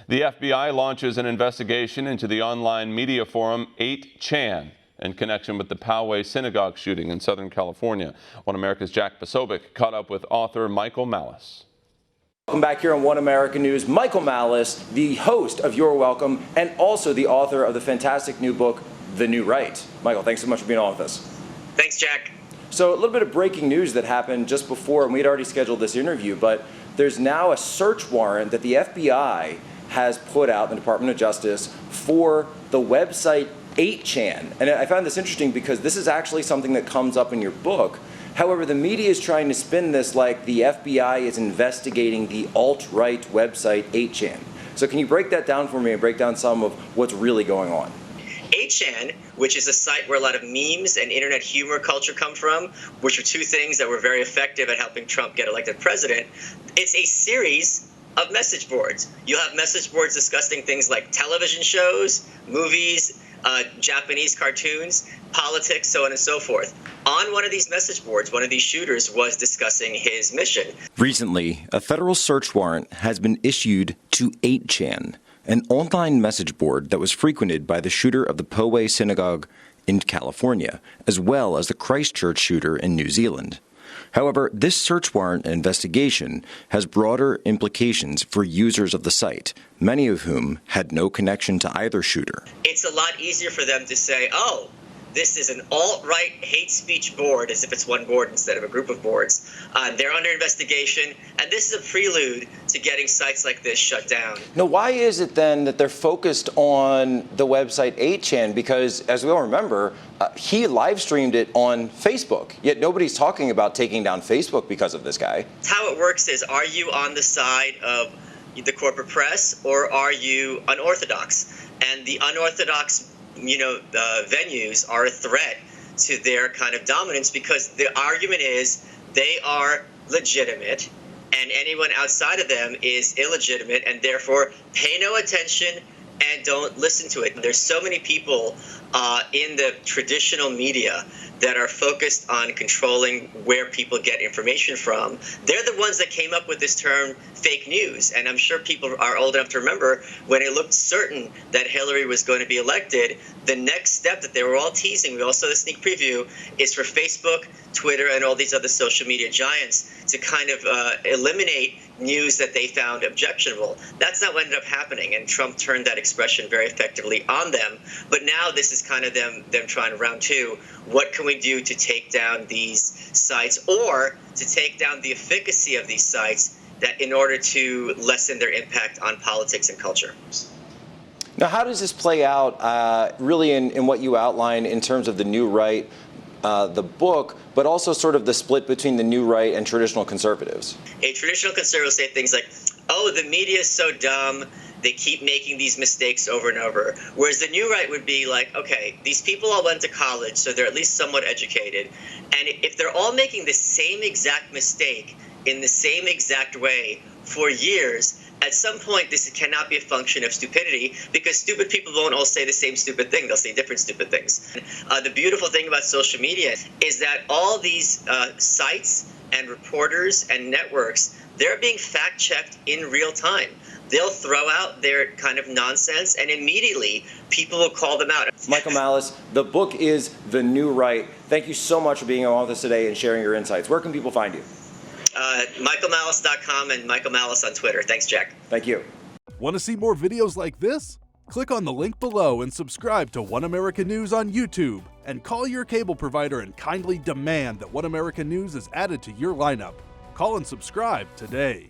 The FBI launches an investigation into the online media forum 8chan in connection with the Poway synagogue shooting in Southern California. One America's Jack Posobiec caught up with author Michael Malice. Welcome back here on One America News. Michael Malice, the host of You're Welcome and also the author of the fantastic new book, The New Right. Michael, thanks so much for being on with us. Thanks, Jack. So a little bit of breaking news that happened just before, and we had already scheduled this interview, but there's now a search warrant that the FBI has put out, the Department of Justice, for the website 8chan. And I found this interesting because this is actually something that comes up in your book. However, the media is trying to spin this like the FBI is investigating the alt-right website 8chan. So can you break that down for me and break down some of what's really going on? 8chan, which is a site where a lot of memes and internet humor culture come from, which are two things that were very effective at helping Trump get elected president, it's a series of message boards. You'll have message boards discussing things like television shows, movies, Japanese cartoons, politics, so on and so forth. On one of these message boards, one of these shooters was discussing his mission. Recently, a federal search warrant has been issued to 8chan, an online message board that was frequented by the shooter of the Poway synagogue in California, as well as the Christchurch shooter in New Zealand. However, this search warrant investigation has broader implications for users of the site, many of whom had no connection to either shooter. It's a lot easier for them to say, oh, this is an alt-right hate speech board, as if it's one board instead of a group of boards. They're under investigation, and this is a prelude to getting sites like this shut down. Now, why is it then that they're focused on the website 8chan? Because, as we all remember, he live streamed it on Facebook, yet nobody's talking about taking down Facebook because of this guy. How it works is, are you on the side of the corporate press, or are you unorthodox? And the unorthodox venues are a threat to their kind of dominance because the argument is they are legitimate and anyone outside of them is illegitimate and therefore pay no attention and don't listen to it. There's so many people in the traditional media that are focused on controlling where people get information from. They're the ones that came up with this term fake news. And I'm sure people are old enough to remember when it looked certain that Hillary was going to be elected, the next step that they were all teasing, we all saw the sneak preview, is for Facebook, Twitter, and all these other social media giants to kind of eliminate news that they found objectionable. That's not what ended up happening, and Trump turned that expression very effectively on them. But now this is kind of them trying round two. What can we do to take down these sites or to take down the efficacy of these sites that in order to lessen their impact on politics and culture? Now, how does this play out really in what you outline in terms of the New Right, the book, but also sort of the split between the New Right and traditional conservatives? A traditional conservative will say things like, oh, the media is so dumb, they keep making these mistakes over and over. Whereas the New Right would be like, okay, these people all went to college, so they're at least somewhat educated. And if they're all making the same exact mistake in the same exact way for years, at some point, this cannot be a function of stupidity because stupid people won't all say the same stupid thing. They'll say different stupid things. The beautiful thing about social media is that all these sites and reporters and networks, they're being fact-checked in real time. They'll throw out their kind of nonsense and immediately people will call them out. Michael Malice, the book is The New Right. Thank you so much for being on with us today and sharing your insights. Where can people find you? MichaelMalice.com and Michael Malice on Twitter. Thanks, Jack. Thank you. Want to see more videos like this? Click on the link below and subscribe to One America News on YouTube. And call your cable provider and kindly demand that One America News is added to your lineup. Call and subscribe today.